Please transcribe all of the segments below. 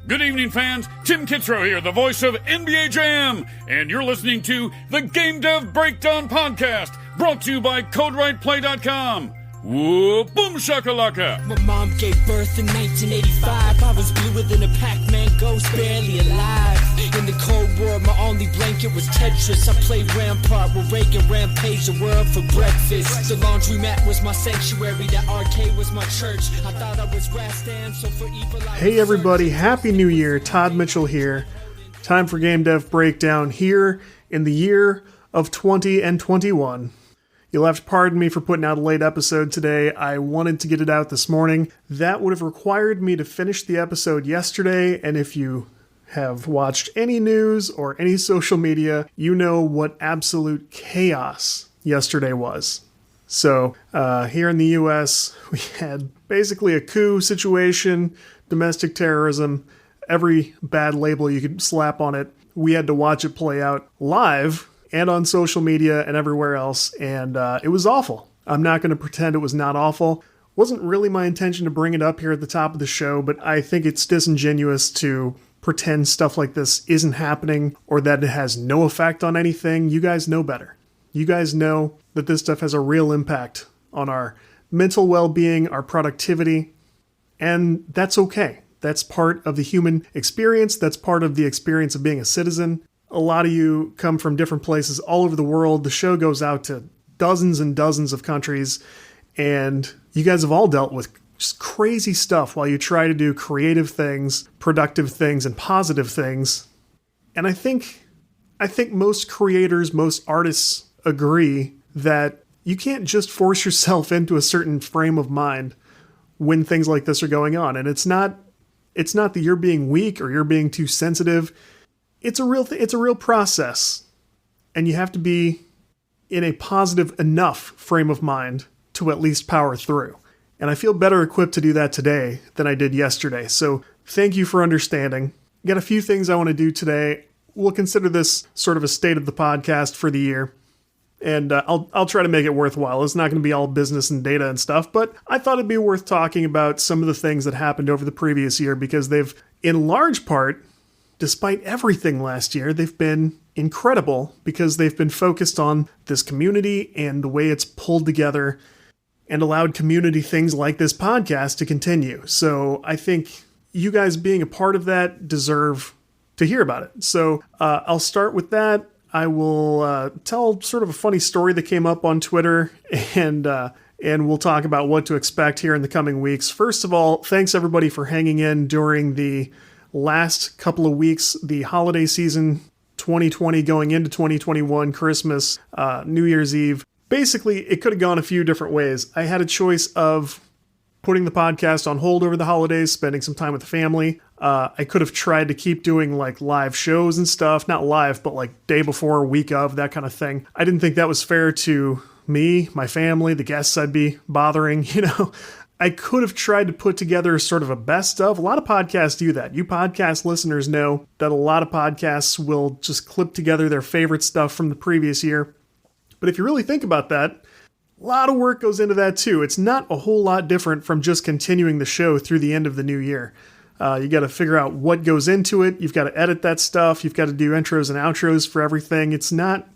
Good evening, fans. Tim Kitzrow here, the voice of NBA Jam, and you're listening to the Game Dev Breakdown Podcast, brought to you by CodeWritePlay.com. Whoa, boom shakalaka! My mom gave birth in 1985. I was bluer than a Pac-Man ghost, barely alive. In the Cold War, my only blanket was Tetris. I played Rampart with Reagan, rampaged the world for breakfast. The laundromat was my sanctuary, the arcade was my church. I thought I was Rastan, so for evil I Hey everybody, Happy New Year, Todd Mitchell here. Time for Game Dev Breakdown here in the year of 2021. You'll have to pardon me for putting out a late episode today. I wanted to get it out this morning. That would have required me to finish the episode yesterday, and if you have watched any news or any social media, you know what absolute chaos yesterday was. So, here in the US, we had basically a coup situation, domestic terrorism, every bad label you could slap on it. We had to watch it play out live and on social media and everywhere else, and it was awful. I'm not going to pretend it was not awful. Wasn't really my intention to bring it up here at the top of the show, but I think it's disingenuous to pretend stuff like this isn't happening or that it has no effect on anything. You guys know better. You guys know that this stuff has a real impact on our mental well-being, our productivity, and that's okay. That's part of the human experience. That's part of the experience of being a citizen. A lot of you come from different places all over the world. The show goes out to dozens and dozens of countries, and you guys have all dealt with just crazy stuff while you try to do creative things, productive things, and positive things. And I think most creators, most artists agree that you can't just force yourself into a certain frame of mind when things like this are going on. And it's not that you're being weak or you're being too sensitive. It's a real process, and you have to be in a positive enough frame of mind to at least power through. And I feel better equipped to do that today than I did yesterday. So thank you for understanding. Got a few things I want to do today. We'll consider this sort of a state of the podcast for the year, and I'll try to make it worthwhile. It's not going to be all business and data and stuff, but I thought it'd be worth talking about some of the things that happened over the previous year because they've, in large part, despite everything last year, they've been incredible because they've been focused on this community and the way it's pulled together and allowed community things like this podcast to continue. So I think you guys being a part of that deserve to hear about it. So I'll start with that. I will tell sort of a funny story that came up on Twitter, and we'll talk about what to expect here in the coming weeks. First of all, thanks everybody for hanging in during the last couple of weeks, the holiday season, 2020 going into 2021, Christmas, New Year's Eve. Basically, it could have gone a few different ways. I had a choice of putting the podcast on hold over the holidays, spending some time with the family. I could have tried to keep doing like live shows and stuff, not live, but like day before, week of, that kind of thing. I didn't think that was fair to me, my family, the guests I'd be bothering, I could have tried to put together sort of a best of. A lot of podcasts do that. You podcast listeners know that a lot of podcasts will just clip together their favorite stuff from the previous year. But if you really think about that, a lot of work goes into that too. It's not a whole lot different from just continuing the show through the end of the new year. You got to figure out what goes into it. You've got to edit that stuff. You've got to do intros and outros for everything. It's not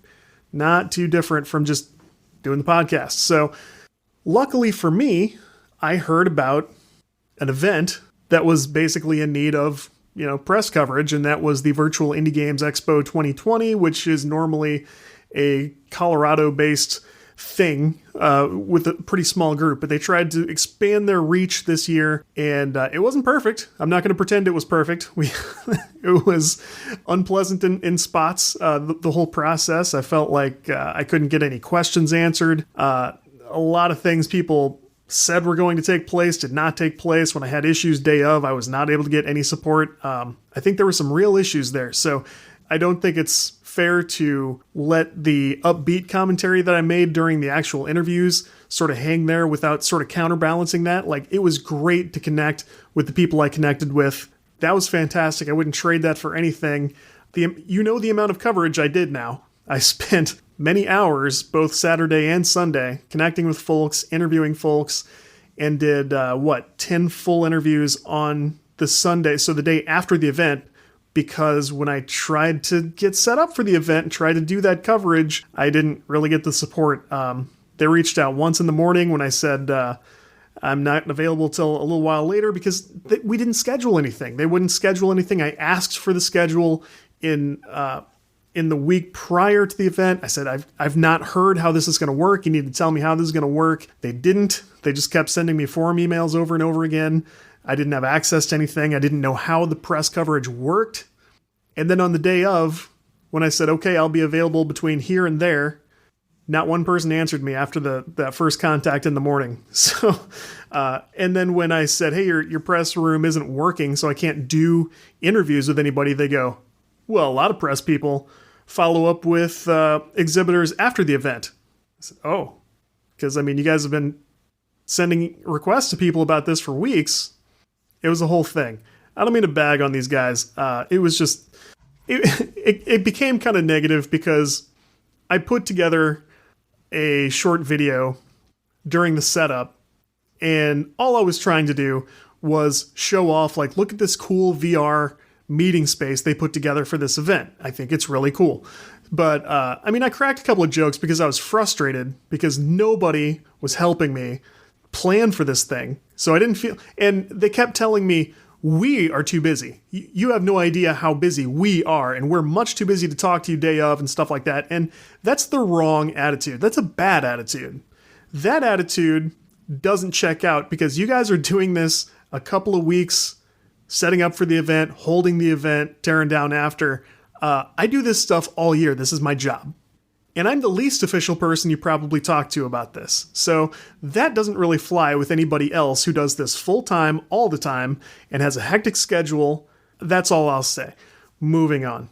too different from just doing the podcast. So luckily for me, I heard about an event that was basically in need of, press coverage, and that was the Virtual Indie Games Expo 2020, which is normally a Colorado-based thing with a pretty small group, but they tried to expand their reach this year, and it wasn't perfect. I'm not going to pretend it was perfect. It was unpleasant in spots, the whole process. I felt like I couldn't get any questions answered. A lot of things people said were going to take place did not take place. When I had issues day of, I was not able to get any support. I think there were some real issues there. So I don't think it's fair to let the upbeat commentary that I made during the actual interviews sort of hang there without sort of counterbalancing that. Like, it was great to connect with the people I connected with. That was fantastic. I wouldn't trade that for anything. The amount of coverage I did now. I spent many hours, both Saturday and Sunday, connecting with folks, interviewing folks, and did, 10 full interviews on the Sunday, so the day after the event, because when I tried to get set up for the event and try to do that coverage, I didn't really get the support. They reached out once in the morning when I said I'm not available till a little while later because we didn't schedule anything. They wouldn't schedule anything. I asked for the schedule in the week prior to the event. I said, I've not heard how this is going to work. You need to tell me how this is going to work. They didn't. They just kept sending me forum emails over and over again. I didn't have access to anything. I didn't know how the press coverage worked. And then on the day of, when I said, okay, I'll be available between here and there, not one person answered me after that first contact in the morning. So, and then when I said, hey, your press room isn't working, so I can't do interviews with anybody, they go, well, a lot of press people follow up with exhibitors after the event. I said, oh, because, I mean, you guys have been sending requests to people about this for weeks. It was a whole thing. I don't mean to bag on these guys. It was just, it became kind of negative because I put together a short video during the setup, and all I was trying to do was show off, like, look at this cool VR meeting space they put together for this event. I think it's really cool. But, I mean, I cracked a couple of jokes because I was frustrated because nobody was helping me plan for this thing. So I didn't feel, and they kept telling me, we are too busy. You have no idea how busy we are, and we're much too busy to talk to you day of and stuff like that. And that's the wrong attitude. That's a bad attitude. That attitude doesn't check out because you guys are doing this a couple of weeks, setting up for the event, holding the event, tearing down after. I do this stuff all year. This is my job. And I'm the least official person you probably talk to about this. So that doesn't really fly with anybody else who does this full-time, all the time, and has a hectic schedule. That's all I'll say. Moving on.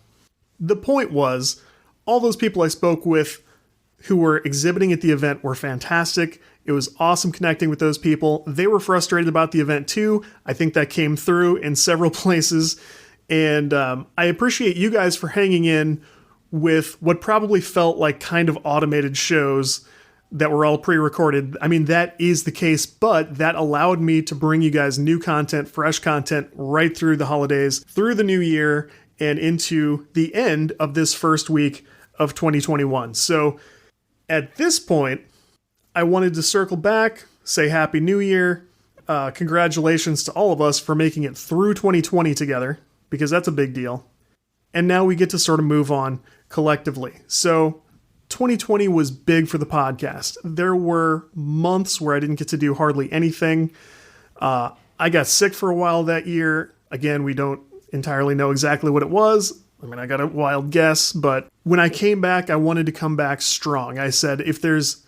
The point was, all those people I spoke with who were exhibiting at the event were fantastic. It was awesome connecting with those people. They were frustrated about the event too. I think that came through in several places. And I appreciate you guys for hanging in with what probably felt like kind of automated shows that were all pre-recorded. I mean, that is the case, but that allowed me to bring you guys new content, fresh content right through the holidays, through the new year, and into the end of this first week of 2021. So at this point, I wanted to circle back, say Happy New Year. Congratulations to all of us for making it through 2020 together, because that's a big deal. And now we get to sort of move on collectively. So 2020 was big for the podcast. There were months where I didn't get to do hardly anything. I got sick for a while that year. Again, we don't entirely know exactly what it was. I mean, I got a wild guess, but when I came back, I wanted to come back strong. I said, if there's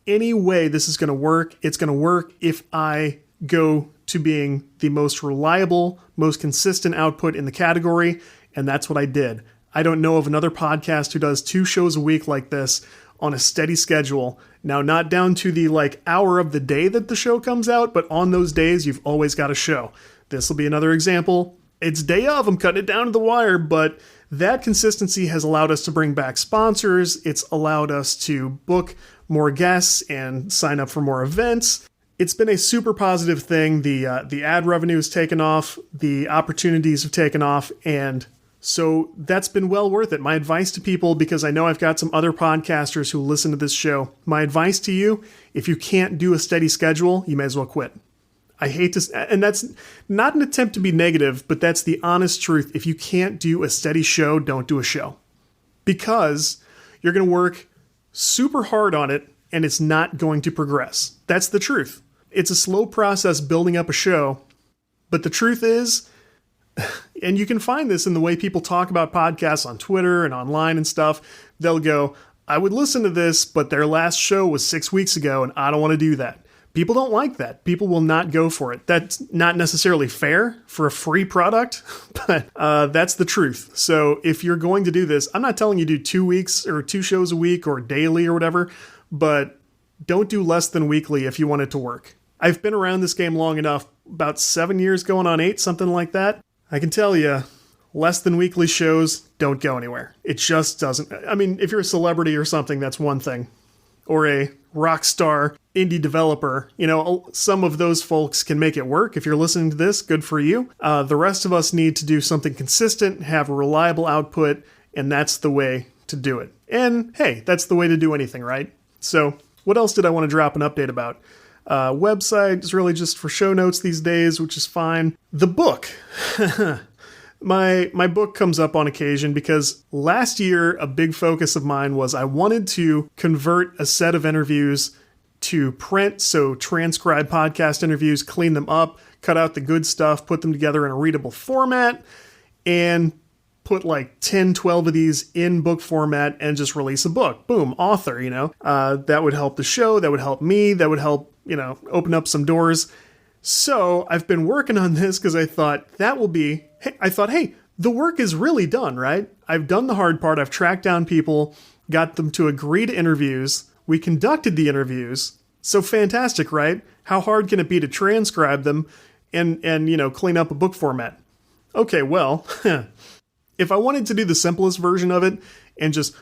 any way this is going to work, it's going to work if I go to being the most reliable, most consistent output in the category. And that's what I did. I don't know of another podcast who does 2 shows a week like this on a steady schedule. Now, not down to the hour of the day that the show comes out, but on those days, you've always got a show. This will be another example. It's day of, I'm cutting it down to the wire, but that consistency has allowed us to bring back sponsors. It's allowed us to book more guests and sign up for more events. It's been a super positive thing. The ad revenue has taken off, the opportunities have taken off, and so that's been well worth it. My advice to people, because I know I've got some other podcasters who listen to this show, my advice to you, if you can't do a steady schedule, you may as well quit. I hate to, and that's not an attempt to be negative, but that's the honest truth. If you can't do a steady show, don't do a show. Because you're going to work super hard on it, and it's not going to progress. That's the truth. It's a slow process building up a show, but the truth is, and you can find this in the way people talk about podcasts on Twitter and online and stuff. They'll go, I would listen to this, but their last show was 6 weeks ago, and I don't want to do that. People don't like that. People will not go for it. That's not necessarily fair for a free product, but that's the truth. So if you're going to do this, I'm not telling you do 2 weeks or 2 shows a week or daily or whatever, but don't do less than weekly if you want it to work. I've been around this game long enough, about 7 years going on 8, something like that. I can tell you, less than weekly shows don't go anywhere. It just doesn't. I mean, if you're a celebrity or something, that's one thing. or a rock star indie developer. Some of those folks can make it work. If you're listening to this, good for you. The rest of us need to do something consistent, have a reliable output, and that's the way to do it. And hey, that's the way to do anything, right? So what else did I want to drop an update about? Website is really just for show notes these days, which is fine. The book. My book comes up on occasion because last year a big focus of mine was I wanted to convert a set of interviews to print, so transcribe podcast interviews, clean them up, cut out the good stuff, put them together in a readable format, and put like 10, 12 of these in book format and just release a book. Boom, author, that would help the show, that would help me, that would help, open up some doors. So I've been working on this because I thought hey, the work is really done, right? I've done the hard part. I've tracked down people, got them to agree to interviews. We conducted the interviews. So fantastic, right? How hard can it be to transcribe them and clean up a book format? Okay, well, if I wanted to do the simplest version of it and just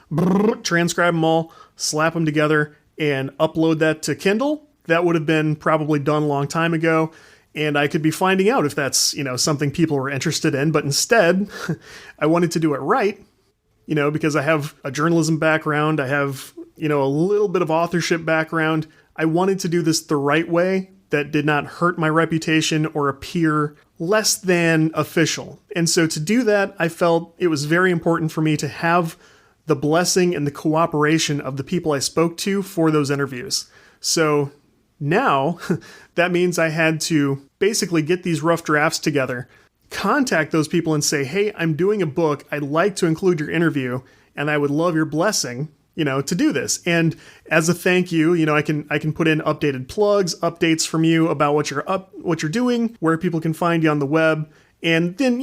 transcribe them all, slap them together, and upload that to Kindle, that would have been probably done a long time ago, and I could be finding out if that's, something people were interested in. But instead, I wanted to do it right, because I have a journalism background, I have, a little bit of authorship background. I wanted to do this the right way that did not hurt my reputation or appear less than official. And so to do that, I felt it was very important for me to have the blessing and the cooperation of the people I spoke to for those interviews. So now that means I had to basically get these rough drafts together, contact those people and say, hey, I'm doing a book. I'd like to include your interview and I would love your blessing, to do this. And as a thank you, I can put in updated plugs, updates from you about what you're doing, where people can find you on the web. And then,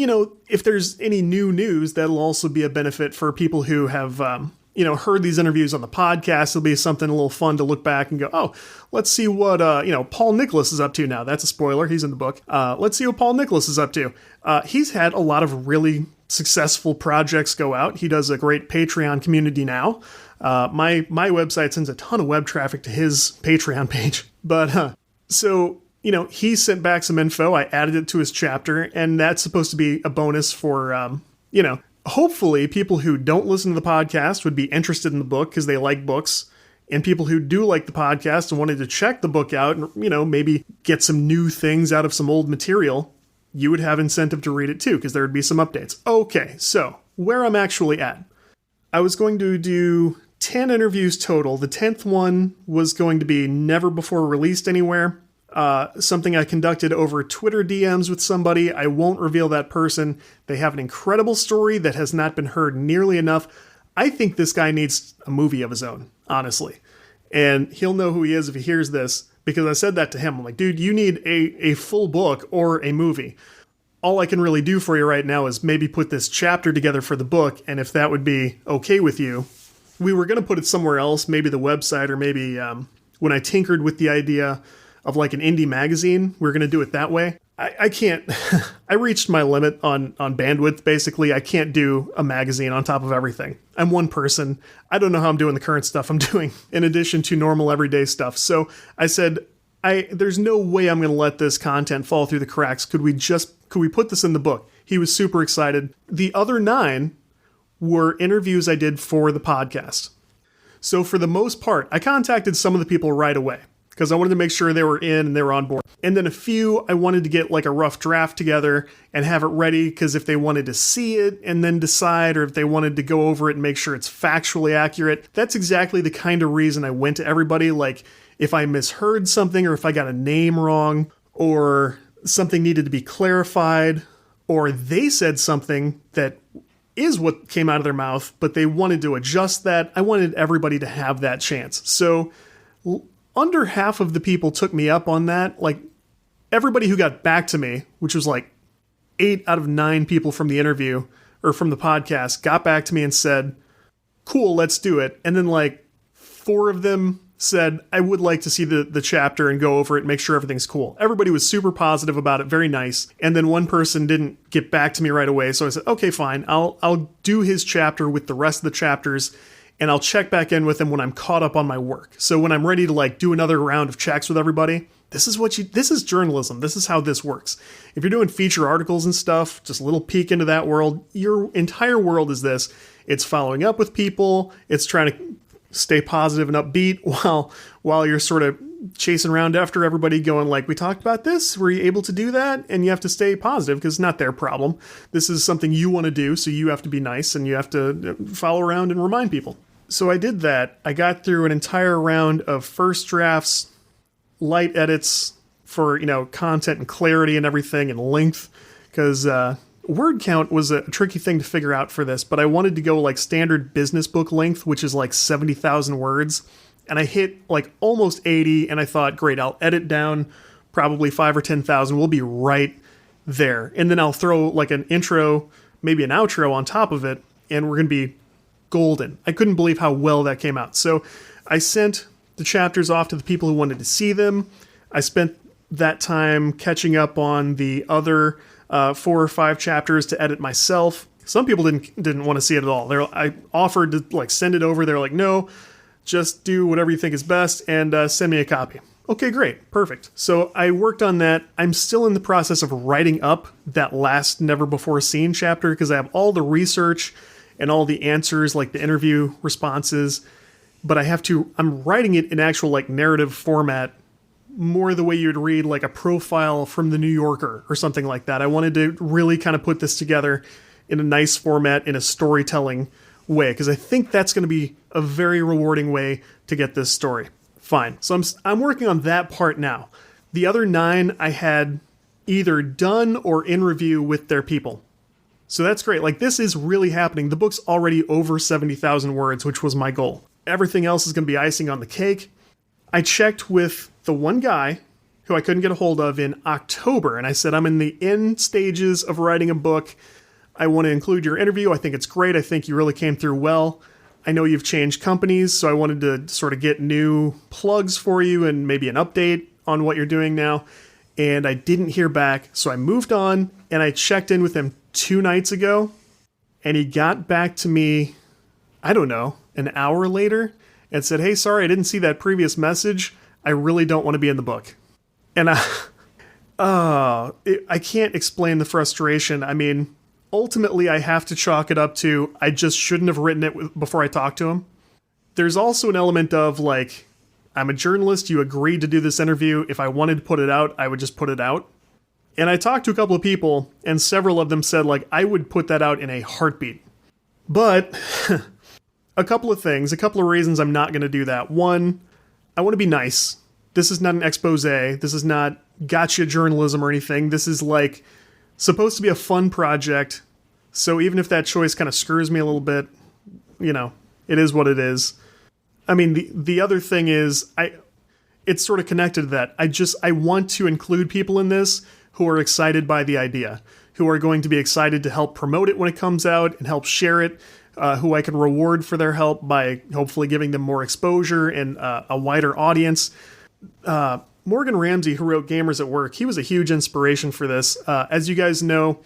if there's any new news, that'll also be a benefit for people who have, heard these interviews on the podcast. It'll be something a little fun to look back and go, oh, let's see what, Paul Nicholas is up to now. That's a spoiler. He's in the book. Let's see what Paul Nicholas is up to. He's had a lot of really successful projects go out. He does a great Patreon community now. My website sends a ton of web traffic to his Patreon page. But, so, he sent back some info. I added it to his chapter, and that's supposed to be a bonus for, hopefully people who don't listen to the podcast would be interested in the book because they like books, and people who do like the podcast and wanted to check the book out and, maybe get some new things out of some old material, you would have incentive to read it too because there would be some updates. Okay, so where I'm actually at. I was going to do 10 interviews total. The 10th one was going to be never before released anywhere. Something I conducted over Twitter DMs with somebody. I won't reveal that person. They have an incredible story that has not been heard nearly enough. I think this guy needs a movie of his own, honestly. And he'll know who he is if he hears this, because I said that to him. I'm like, dude, you need a full book or a movie. All I can really do for you right now is maybe put this chapter together for the book, and if that would be okay with you. We were going to put it somewhere else, maybe the website, or maybe when I tinkered with the idea of like an indie magazine, we're going to do it that way. I can't, I reached my limit on bandwidth, basically. I can't do a magazine on top of everything. I'm one person. I don't know how I'm doing the current stuff I'm doing in addition to normal everyday stuff. So I said, there's no way I'm going to let this content fall through the cracks. Could we put this in the book? He was super excited. The other 9 were interviews I did for the podcast. So for the most part, I contacted some of the people right away because I wanted to make sure they were in and they were on board. And then a few, I wanted to get like a rough draft together and have it ready because if they wanted to see it and then decide, or if they wanted to go over it and make sure it's factually accurate, that's exactly the kind of reason I went to everybody. Like if I misheard something, or if I got a name wrong, or something needed to be clarified, or they said something that is what came out of their mouth, but they wanted to adjust that, I wanted everybody to have that chance. So under half of the people took me up on that. Like everybody who got back to me, which was like 8 out of 9 people from the interview or from the podcast, got back to me and said, cool, let's do it. And then like 4 of them said, I would like to see the chapter and go over it and make sure everything's cool. Everybody was super positive about it, very nice. And then one person didn't get back to me right away. So I said, okay, fine. I'll do his chapter with the rest of the chapters. and I'll check back in with them when I'm caught up on my work. So when I'm ready to like do another round of checks with everybody, this is journalism. This is how this works. If you're doing feature articles and stuff, just a little peek into that world, your entire world is this. It's following up with people. It's trying to stay positive and upbeat while you're sort of chasing around after everybody going like, we talked about this, were you able to do that? And you have to stay positive because it's not their problem. This is something you want to do, so you have to be nice and you have to follow around and remind people. So I did that. I got through an entire round of first drafts, light edits for, content and clarity and everything and length, because word count was a tricky thing to figure out for this, but I wanted to go like standard business book length, which is like 70,000 words. And I hit like almost 80, and I thought, great, I'll edit down probably 5 or 10,000. We'll be right there. And then I'll throw like an intro, maybe an outro on top of it, and we're going to be golden. I couldn't believe how well that came out. So I sent the chapters off to the people who wanted to see them. I spent that time catching up on the other 4 or 5 chapters to edit myself. Some people didn't want to see it at all. I offered to like send it over. They're like, no, just do whatever you think is best and send me a copy. Okay, great. Perfect. So I worked on that. I'm still in the process of writing up that last Never Before Seen chapter because I have all the research and all the answers, like the interview responses, but I'm writing it in actual like narrative format, more the way you'd read like a profile from the New Yorker or something like that. I wanted to really kind of put this together in a nice format, in a storytelling way, because I think that's going to be a very rewarding way to get this story. Fine. So I'm working on that part now. The other 9 I had either done or in review with their people. So that's great. Like, this is really happening. The book's already over 70,000 words, which was my goal. Everything else is going to be icing on the cake. I checked with the one guy who I couldn't get a hold of in October, and I said, I'm in the end stages of writing a book. I want to include your interview. I think it's great. I think you really came through well. I know you've changed companies, so I wanted to sort of get new plugs for you and maybe an update on what you're doing now. And I didn't hear back, so I moved on, and I checked in with him 2 nights ago, and he got back to me, I don't know, an hour later, and said, hey, sorry, I didn't see that previous message. I really don't want to be in the book. And I can't explain the frustration. I mean, ultimately, I have to chalk it up to I just shouldn't have written it before I talked to him. There's also an element of, like, I'm a journalist. You agreed to do this interview. If I wanted to put it out, I would just put it out. And I talked to a couple of people, and several of them said, like, I would put that out in a heartbeat. But a couple of reasons I'm not going to do that. One, I want to be nice. This is not an expose. This is not gotcha journalism or anything. This is, like, supposed to be a fun project. So even if that choice kind of screws me a little bit, it is what it is. I mean, the other thing is, it's sort of connected to that. I want to include people in this who are excited by the idea, who are going to be excited to help promote it when it comes out and help share it, who I can reward for their help by hopefully giving them more exposure and a wider audience. Morgan Ramsey, who wrote Gamers at Work, he was a huge inspiration for this. As you guys know,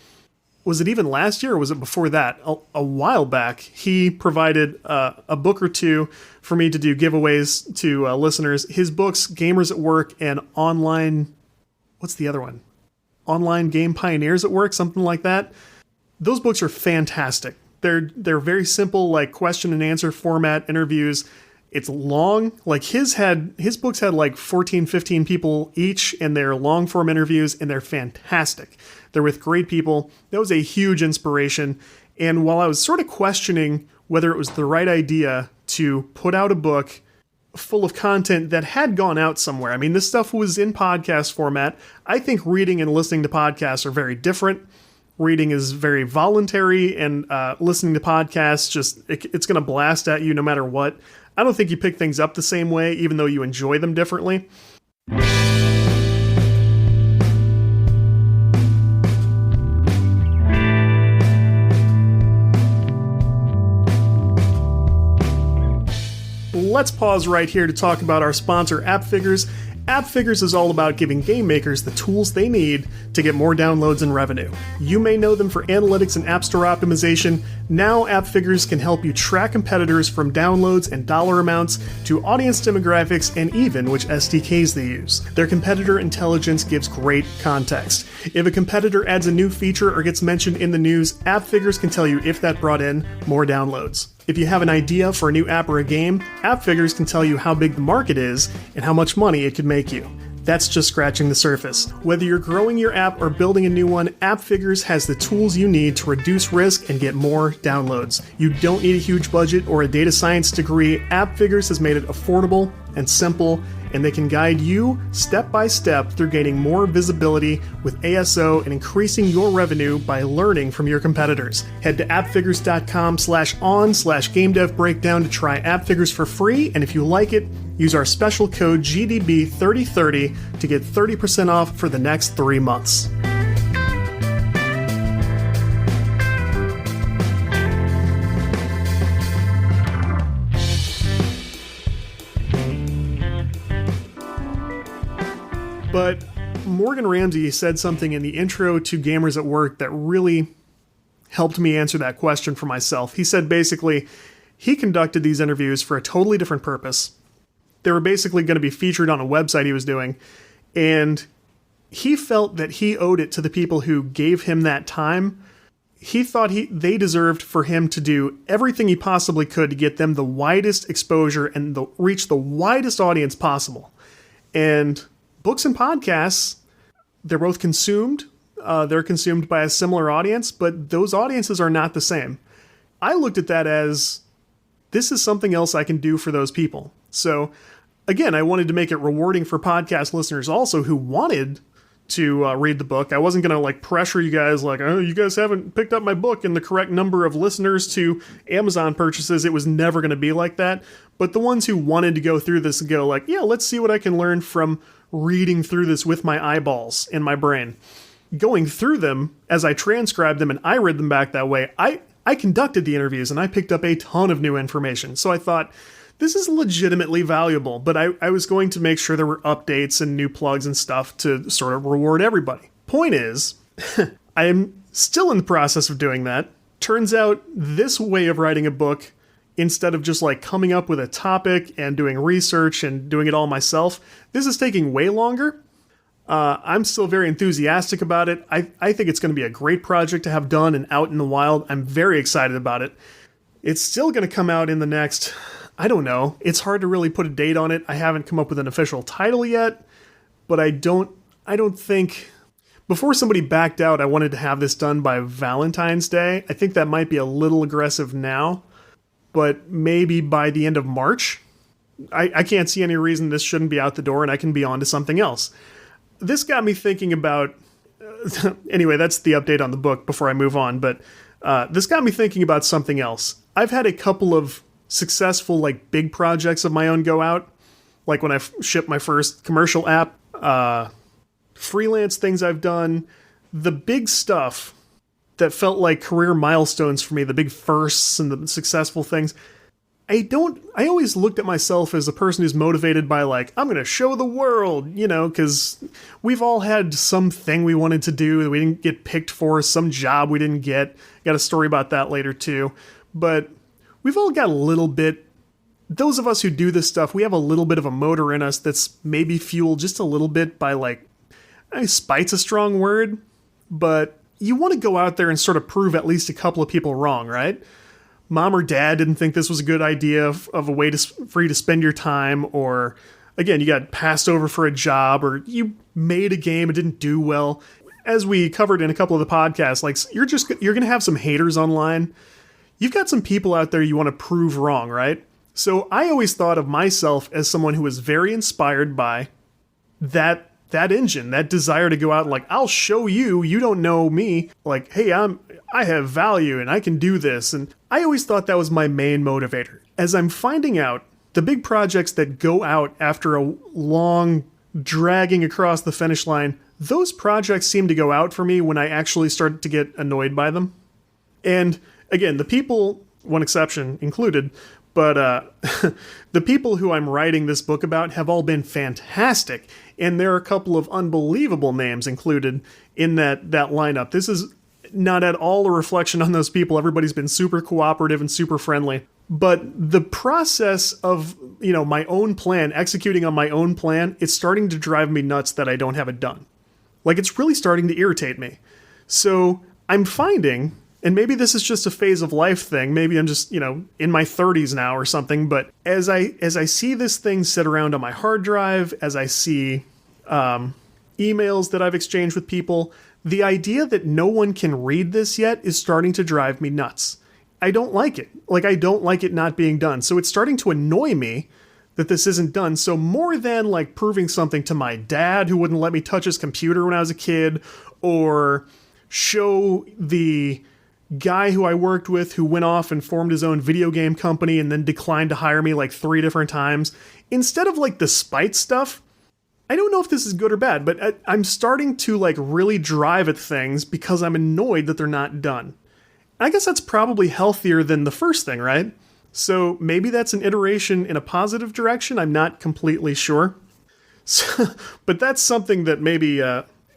was it even last year or was it before that? A while back, he provided a book or two for me to do giveaways to listeners. His books, Gamers at Work and Online... What's the other one? Online Game Pioneers at Work, something like that. Those books are fantastic. They're very simple, like question and answer format interviews. It's long. Like his books had like 14, 15 people each, and they're long form interviews, and they're fantastic. They're with great people. That was a huge inspiration. And while I was sort of questioning whether it was the right idea to put out a book full of content that had gone out somewhere. I mean, this stuff was in podcast format. I think reading and listening to podcasts are very different. Reading is very voluntary, and listening to podcasts, it's going to blast at you no matter what. I don't think you pick things up the same way, even though you enjoy them differently. Let's pause right here to talk about our sponsor, AppFigures. AppFigures is all about giving game makers the tools they need to get more downloads and revenue. You may know them for analytics and App Store optimization. Now AppFigures can help you track competitors from downloads and dollar amounts to audience demographics and even which SDKs they use. Their competitor intelligence gives great context. If a competitor adds a new feature or gets mentioned in the news, AppFigures can tell you if that brought in more downloads. If you have an idea for a new app or a game, AppFigures can tell you how big the market is and how much money it could make you. That's just scratching the surface. Whether you're growing your app or building a new one, AppFigures has the tools you need to reduce risk and get more downloads. You don't need a huge budget or a data science degree. AppFigures has made it affordable and simple, and they can guide you step by step through gaining more visibility with ASO and increasing your revenue by learning from your competitors. Head to appfigures.com/on/GameDevBreakdown to try AppFigures for free, and if you like it, use our special code GDB3030 to get 30% off for the next 3 months. But Morgan Ramsey said something in the intro to Gamers at Work that really helped me answer that question for myself. He said basically, he conducted these interviews for a totally different purpose. They were basically going to be featured on a website he was doing, and he felt that he owed it to the people who gave him that time. He thought they deserved for him to do everything he possibly could to get them the widest exposure and reach the widest audience possible. And books and podcasts, they're both consumed. They're consumed by a similar audience, but those audiences are not the same. I looked at that as, this is something else I can do for those people. So, again, I wanted to make it rewarding for podcast listeners also who wanted to read the book. I wasn't going to pressure you guys oh, you guys haven't picked up my book and the correct number of listeners to Amazon purchases. It was never going to be like that. But the ones who wanted to go through this and go yeah, let's see what I can learn from reading through this with my eyeballs in my brain. Going through them as I transcribed them and I read them back that way, I conducted the interviews and I picked up a ton of new information. So I thought, this is legitimately valuable, but I was going to make sure there were updates and new plugs and stuff to sort of reward everybody. Point is, I am still in the process of doing that. Turns out this way of writing a book, instead of just coming up with a topic and doing research and doing it all myself, this is taking way longer. I'm still very enthusiastic about it. I think it's going to be a great project to have done and out in the wild. I'm very excited about it. It's still going to come out in the next, I don't know. It's hard to really put a date on it. I haven't come up with an official title yet, but I don't think, before somebody backed out, I wanted to have this done by Valentine's Day. I think that might be a little aggressive now, but maybe by the end of March. I can't see any reason this shouldn't be out the door and I can be on to something else. This got me thinking about, anyway, that's the update on the book before I move on, but this got me thinking about something else. I've had a couple of successful, big projects of my own go out, like when I shipped my first commercial app, freelance things I've done, the big stuff that felt like career milestones for me, the big firsts and the successful things. I always looked at myself as a person who's motivated by I'm going to show the world, because we've all had something we wanted to do that we didn't get picked for, some job we didn't get. Got a story about that later too. But we've all got a little bit, those of us who do this stuff, we have a little bit of a motor in us that's maybe fueled just a little bit by spite's a strong word, but you want to go out there and sort of prove at least a couple of people wrong, right? Mom or dad didn't think this was a good idea of a way for you to spend your time, or again, you got passed over for a job, or you made a game and didn't do well. As we covered in a couple of the podcasts, you're going to have some haters online. You've got some people out there you want to prove wrong, right? So I always thought of myself as someone who was very inspired by that engine, that desire to go out and I'll show you, you don't know me. Hey, I have value and I can do this. And I always thought that was my main motivator. As I'm finding out, the big projects that go out after a long dragging across the finish line, those projects seem to go out for me when I actually start to get annoyed by them. And again, the people, one exception included, But the people who I'm writing this book about have all been fantastic, and there are a couple of unbelievable names included in that lineup. This is not at all a reflection on those people. Everybody's been super cooperative and super friendly. But the process of, my own plan, executing on my own plan, it's starting to drive me nuts that I don't have it done. Like, it's really starting to irritate me. So I'm finding, and maybe this is just a phase of life thing, maybe I'm just, in my 30s now or something, but as I see this thing sit around on my hard drive, as I see emails that I've exchanged with people, the idea that no one can read this yet is starting to drive me nuts. I don't like it. Like, I don't like it not being done. So it's starting to annoy me that this isn't done. So more than like proving something to my dad who wouldn't let me touch his computer when I was a kid, or show the guy who I worked with who went off and formed his own video game company and then declined to hire me like 3 different times, instead of like the spite stuff, I don't know if this is good or bad, but I'm starting to like really drive at things because I'm annoyed that they're not done. I guess that's probably healthier than the first thing, right? So maybe that's an iteration in a positive direction. I'm not completely sure. So, but that's something that maybe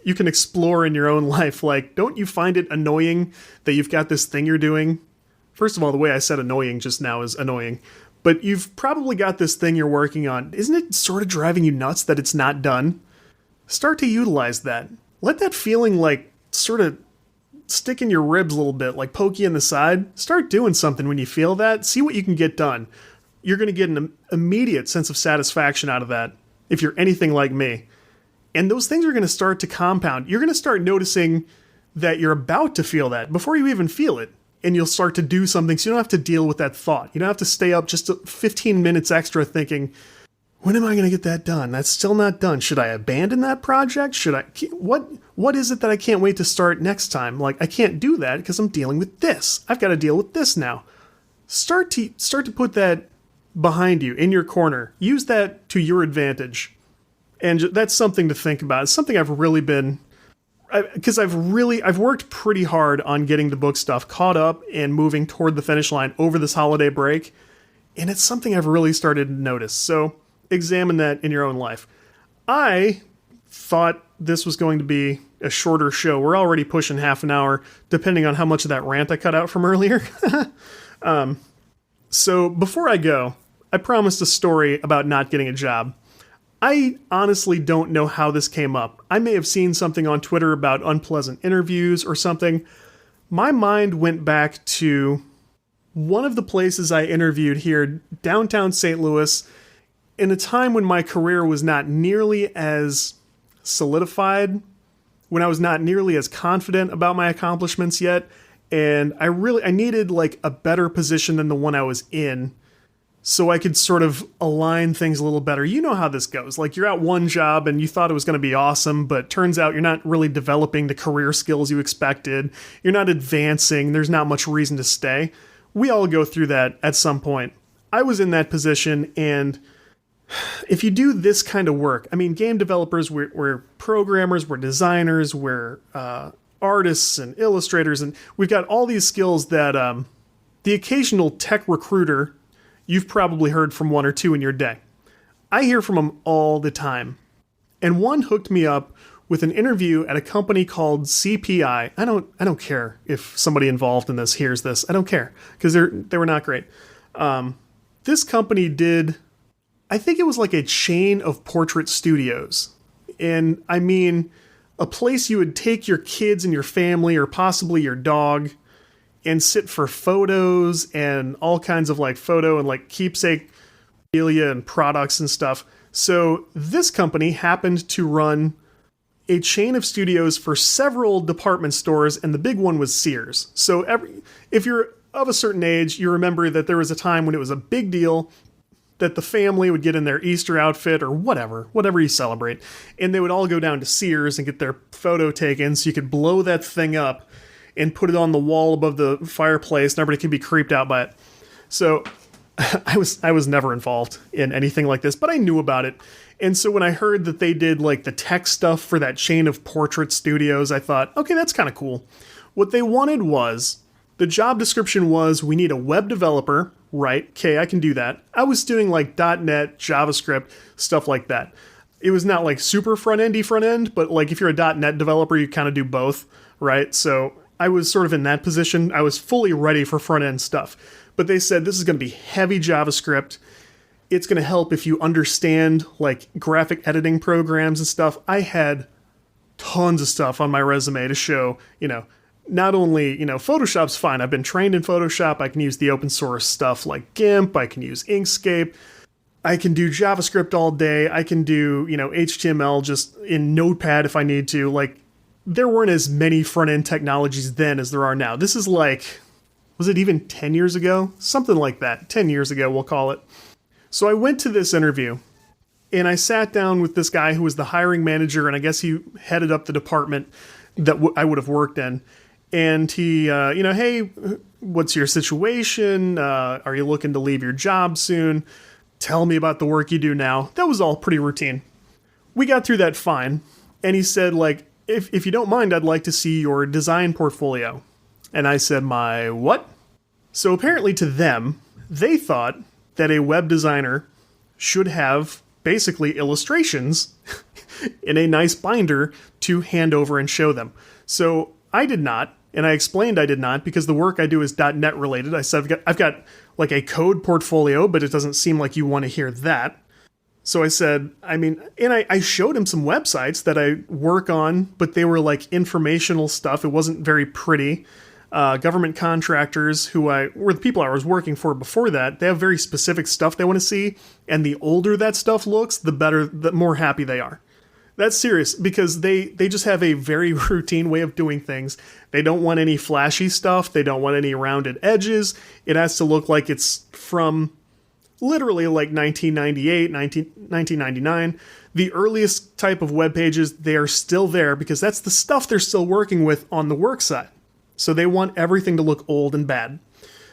you can explore in your own life. Like, don't you find it annoying that you've got this thing you're doing? First of all, the way I said annoying just now is annoying. But you've probably got this thing you're working on. Isn't it sort of driving you nuts that it's not done? Start to utilize that. Let that feeling like sort of stick in your ribs a little bit, like poke you in the side. Start doing something when you feel that. See what you can get done. You're going to get an immediate sense of satisfaction out of that if you're anything like me. And those things are going to start to compound. You're going to start noticing that you're about to feel that before you even feel it. And you'll start to do something so you don't have to deal with that thought. You don't have to stay up just 15 minutes extra thinking, when am I going to get that done? That's still not done. Should I abandon that project? What is it that I can't wait to start next time? Like, I can't do that because I'm dealing with this. I've got to deal with this now. Start to put that behind you, in your corner. Use that to your advantage. And that's something to think about. It's something I've really been, because I've worked pretty hard on getting the book stuff caught up and moving toward the finish line over this holiday break. And it's something I've really started to notice. So examine that in your own life. I thought this was going to be a shorter show. We're already pushing half an hour, depending on how much of that rant I cut out from earlier. So before I go, I promised a story about not getting a job. I honestly don't know how this came up. I may have seen something on Twitter about unpleasant interviews or something. My mind went back to one of the places I interviewed here, downtown St. Louis, in a time when my career was not nearly as solidified, when I was not nearly as confident about my accomplishments yet, and I needed like a better position than the one I was in, so I could sort of align things a little better. You know how this goes. Like, you're at one job and you thought it was going to be awesome, but turns out you're not really developing the career skills you expected. You're not advancing. There's not much reason to stay. We all go through that at some point. I was in that position, and if you do this kind of work, I mean, game developers, we're programmers, we're designers, we're artists and illustrators, and we've got all these skills that the occasional tech recruiter, you've probably heard from one or two in your day. I hear from them all the time. And one hooked me up with an interview at a company called CPI. I don't care if somebody involved in this hears this. I don't care, because they were not great. This company did, I think it was like a chain of portrait studios. And I mean, a place you would take your kids and your family, or possibly your dog, and sit for photos and all kinds of like photo and like keepsake memorabilia and products and stuff. So this company happened to run a chain of studios for several department stores, and the big one was Sears. So if you're of a certain age, you remember that there was a time when it was a big deal that the family would get in their Easter outfit or whatever you celebrate, and they would all go down to Sears and get their photo taken so you could blow that thing up and put it on the wall above the fireplace and everybody could be creeped out by it. So I was never involved in anything like this, but I knew about it. And so when I heard that they did like the tech stuff for that chain of portrait studios, I thought, okay, that's kind of cool. What they wanted was, the job description was, we need a web developer, right? Okay, I can do that. I was doing like .NET, JavaScript, stuff like that. It was not like super front-endy front end, but like if you're a .NET developer, you kind of do both, right? So I was sort of in that position. I was fully ready for front-end stuff. But they said this is going to be heavy JavaScript. It's going to help if you understand like graphic editing programs and stuff. I had tons of stuff on my resume to show, not only, Photoshop's fine. I've been trained in Photoshop. I can use the open source stuff like GIMP. I can use Inkscape. I can do JavaScript all day. I can do, HTML just in Notepad if I need to. Like, there weren't as many front-end technologies then as there are now. This is like, was it even 10 years ago? Something like that. 10 years ago, we'll call it. So I went to this interview, and I sat down with this guy who was the hiring manager, and I guess he headed up the department that I would have worked in. And he, hey, what's your situation? Are you looking to leave your job soon? Tell me about the work you do now. That was all pretty routine. We got through that fine. And he said, like, if you don't mind, I'd like to see your design portfolio. And I said, my what? So apparently to them, they thought that a web designer should have basically illustrations in a nice binder to hand over and show them. So I did not. And I explained I did not because the work I do is .NET related. I said, I've got like a code portfolio, but it doesn't seem like you want to hear that. So I said, and I showed him some websites that I work on, but they were like informational stuff. It wasn't very pretty. Government contractors who were the people I was working for before that, they have very specific stuff they want to see. And the older that stuff looks, the more happy they are. That's serious because they just have a very routine way of doing things. They don't want any flashy stuff. They don't want any rounded edges. It has to look like it's from literally like 1998, 1999. The earliest type of web pages, they are still there because that's the stuff they're still working with on the work side. So they want everything to look old and bad.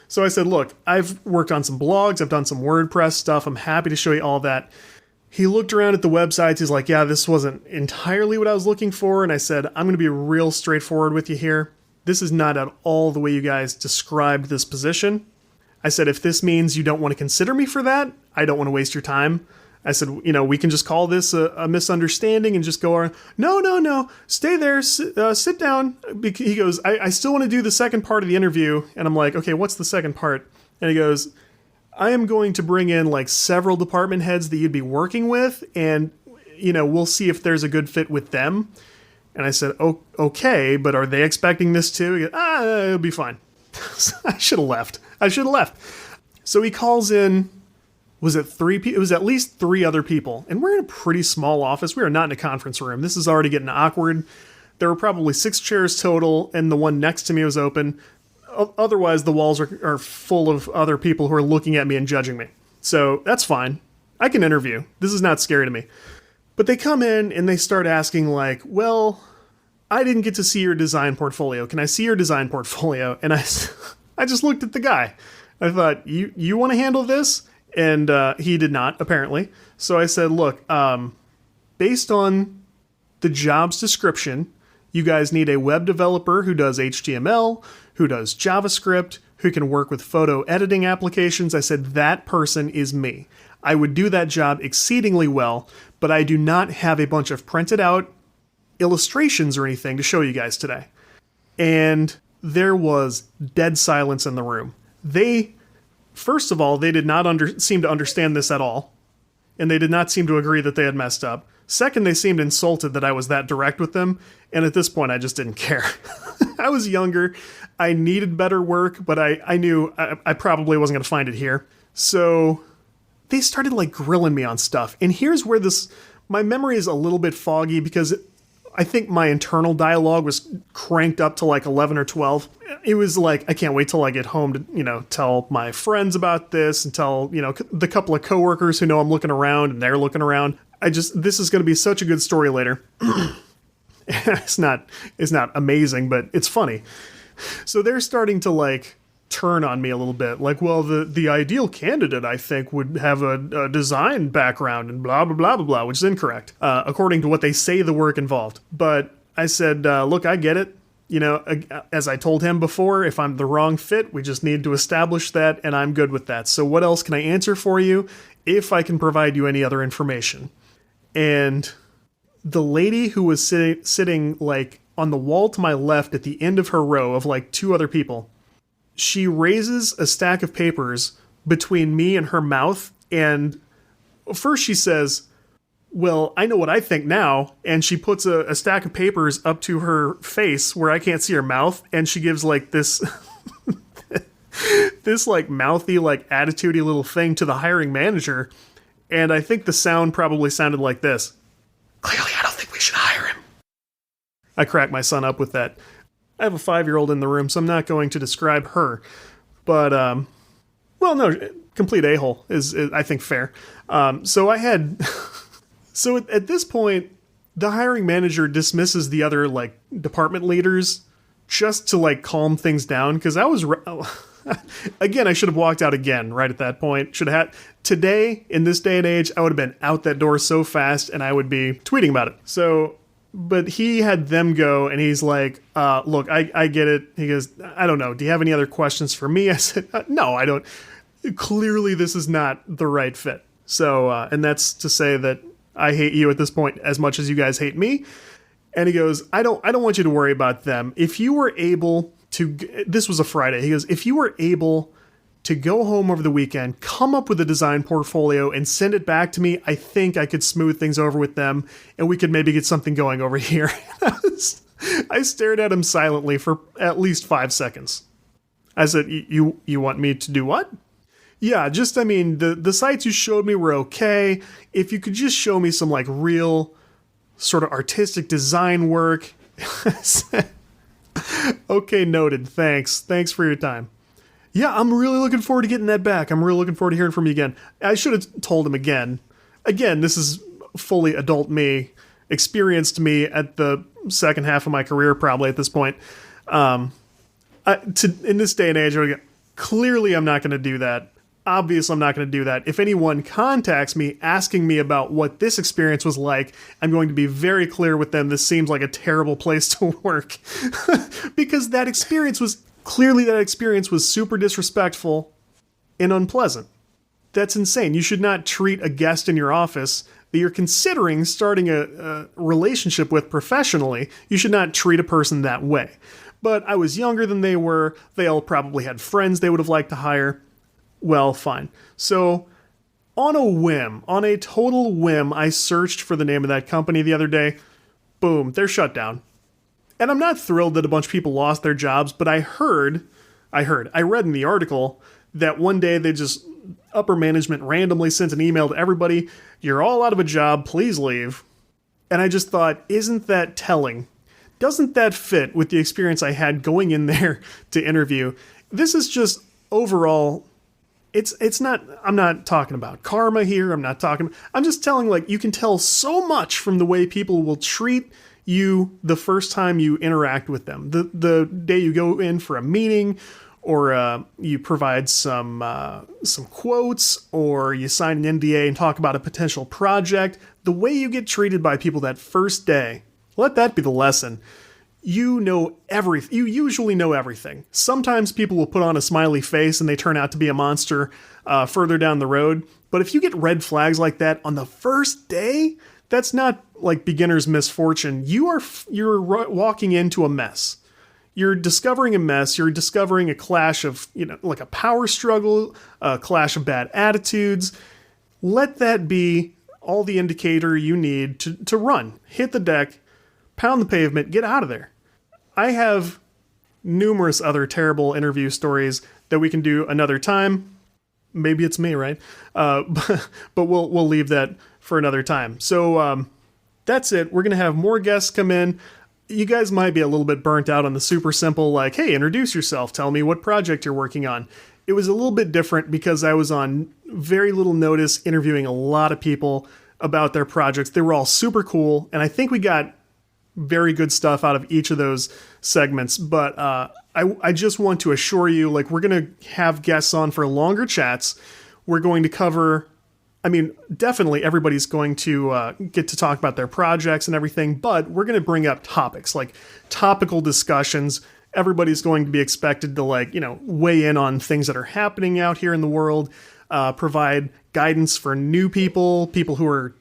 So I said, look, I've worked on some blogs. I've done some WordPress stuff. I'm happy to show you all that. He looked around at the websites. He's like, yeah, this wasn't entirely what I was looking for. And I said, I'm going to be real straightforward with you here. This is not at all the way you guys described this position. I said, if this means you don't want to consider me for that, I don't want to waste your time. I said, we can just call this a misunderstanding and just go on. No, stay there, sit down. He goes, I still want to do the second part of the interview. And I'm like, okay, what's the second part? And he goes, I am going to bring in like several department heads that you'd be working with, and we'll see if there's a good fit with them. And I said, oh, okay, but are they expecting this too? He goes, it'll be fine. I should have left. So he calls in, was it 3 people? It was at least 3 other people, and we're in a pretty small office. We are not in a conference room. This is already getting awkward. There were probably 6 chairs total, and the one next to me was open. Otherwise, the walls are full of other people who are looking at me and judging me. So that's fine. I can interview. This is not scary to me. But they come in and they start asking like, well, I didn't get to see your design portfolio. Can I see your design portfolio? And I just looked at the guy. I thought, you want to handle this? And he did not, apparently. So I said, look, based on the job's description, you guys need a web developer who does HTML, who does JavaScript, who can work with photo editing applications. I said, that person is me. I would do that job exceedingly well, but I do not have a bunch of printed out illustrations or anything to show you guys today. And there was dead silence in the room. First of all, they did not seem to understand this at all, and they did not seem to agree that they had messed up. Second, they seemed insulted that I was that direct with them, and at this point, I just didn't care. I was younger, I needed better work, but I knew I probably wasn't going to find it here. So they started like grilling me on stuff, and here's where my memory is a little bit foggy because I think my internal dialogue was cranked up to like 11 or 12. It was like, I can't wait till I get home to, tell my friends about this and tell, the couple of coworkers who know I'm looking around and they're looking around. This is going to be such a good story later. It's not amazing, but it's funny. So they're starting to like turn on me a little bit. Like, well, the ideal candidate, I think, would have a design background and blah, blah, blah, blah, blah, which is incorrect, according to what they say the work involved. But I said, look, I get it. As I told him before, if I'm the wrong fit, we just need to establish that, and I'm good with that. So what else can I answer for you if I can provide you any other information? And the lady who was sitting like on the wall to my left at the end of her row of like two other people, she raises a stack of papers between me and her mouth, and first she says, well, I know what I think now, and she puts a stack of papers up to her face where I can't see her mouth, and she gives like this this like mouthy, like attitudey little thing to the hiring manager, and I think the sound probably sounded like this. Clearly, I don't think we should hire him. I cracked my son up with that. I have a 5-year-old in the room, so I'm not going to describe her, but well, no, complete a-hole is I think fair. So at this point, the hiring manager dismisses the other, like, department leaders just to, like, calm things down, because I was... Again, I should have walked out again right at that point. Should have had... Today, in this day and age, I would have been out that door so fast, and I would be tweeting about it. So, but he had them go, and he's like, look, I get it. He goes, I don't know, do you have any other questions for me? I said, no, I don't. Clearly, this is not the right fit. So, and that's to say that I hate you at this point as much as you guys hate me. And he goes, I don't want you to worry about them. If you were able to, this was a Friday. He goes, if you were able to go home over the weekend, come up with a design portfolio and send it back to me, I think I could smooth things over with them and we could maybe get something going over here. I stared at him silently for at least 5 seconds. I said, you want me to do what? Yeah, just, I mean, the sites you showed me were okay. If you could just show me some, like, real sort of artistic design work. Okay, noted. Thanks. Thanks for your time. Yeah, I'm really looking forward to getting that back. I'm really looking forward to hearing from you again. I should have told him again. Again, this is fully adult me, experienced me at the second half of my career, probably at this point. In this day and age, clearly I'm not going to do that. Obviously, I'm not going to do that. If anyone contacts me asking me about what this experience was like, I'm going to be very clear with them. This seems like a terrible place to work. Because that experience was super disrespectful and unpleasant. That's insane. You should not treat a guest in your office that you're considering starting a relationship with professionally. You should not treat a person that way. But I was younger than they were. They all probably had friends they would have liked to hire. Well, fine. So, on a total whim, I searched for the name of that company the other day. Boom, they're shut down. And I'm not thrilled that a bunch of people lost their jobs, but I read in the article that one day upper management randomly sent an email to everybody, you're all out of a job, please leave. And I just thought, isn't that telling? Doesn't that fit with the experience I had going in there to interview? This is just overall... It's not, I'm not talking about karma here, I'm just telling, like, you can tell so much from the way people will treat you the first time you interact with them. The day you go in for a meeting, or you provide some quotes, or you sign an NDA and talk about a potential project, the way you get treated by people that first day, let that be the lesson. You know everything. You usually know everything. Sometimes people will put on a smiley face and they turn out to be a monster further down the road. But if you get red flags like that on the first day, that's not like beginner's misfortune. You're walking into a mess. You're discovering a mess. You're discovering a clash of, like a power struggle, a clash of bad attitudes. Let that be all the indicator you need to run. Hit the deck, pound the pavement, get out of there. I have numerous other terrible interview stories that we can do another time. Maybe it's me, right? But we'll leave that for another time. So that's it. We're going to have more guests come in. You guys might be a little bit burnt out on the super simple, like, hey, introduce yourself. Tell me what project you're working on. It was a little bit different because I was on very little notice interviewing a lot of people about their projects. They were all super cool, and I think we got very good stuff out of each of those segments, but I just want to assure you, like, we're going to have guests on for longer chats. We're going to cover, I mean, definitely everybody's going to get to talk about their projects and everything, but we're going to bring up topics, like topical discussions. Everybody's going to be expected to, like, you know, weigh in on things that are happening out here in the world, provide guidance for new people who are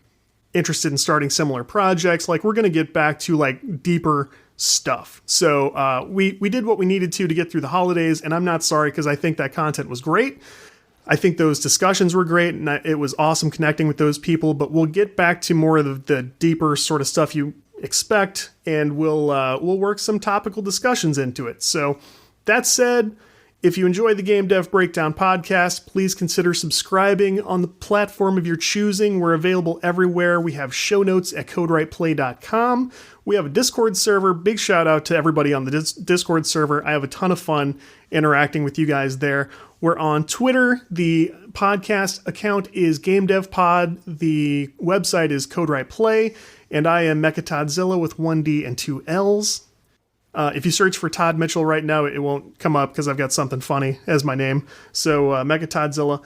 interested in starting similar projects. Like, we're going to get back to, like, deeper stuff. So we did what we needed to get through the holidays, and I'm not sorry, because I think that content was great. I think those discussions were great, and it was awesome connecting with those people, but we'll get back to more of the deeper sort of stuff you expect, and we'll work some topical discussions into it. So that said, if you enjoy the Game Dev Breakdown podcast, please consider subscribing on the platform of your choosing. We're available everywhere. We have show notes at CodeWritePlay.com. We have a Discord server. Big shout out to everybody on the Discord server. I have a ton of fun interacting with you guys there. We're on Twitter. The podcast account is GameDevPod. The website is CodeWritePlay. And I am Mechatodzilla with 1D and 2 L's. If you search for Todd Mitchell right now, it won't come up because I've got something funny as my name. So Mechatodzilla.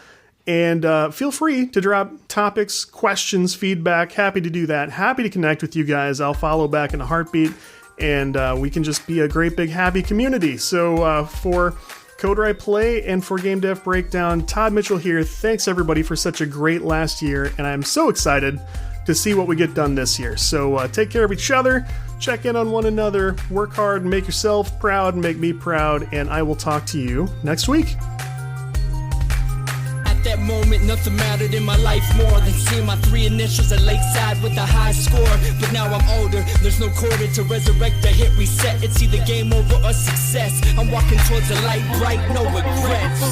And feel free to drop topics, questions, feedback. Happy to do that. Happy to connect with you guys. I'll follow back in a heartbeat. And we can just be a great big happy community. So for CodeWritePlay and for Game Dev Breakdown, Todd Mitchell here. Thanks everybody for such a great last year. And I'm so excited to see what we get done this year. So take care of each other, check in on one another, work hard, and make yourself proud and make me proud, and I will talk to you next week. At that moment, nothing mattered in my life more than seeing my 3 initials at Lakeside with a high score. But now I'm older, there's no quarter to resurrect or hit reset. It's either game over or success. I'm walking towards the light, bright, no regrets.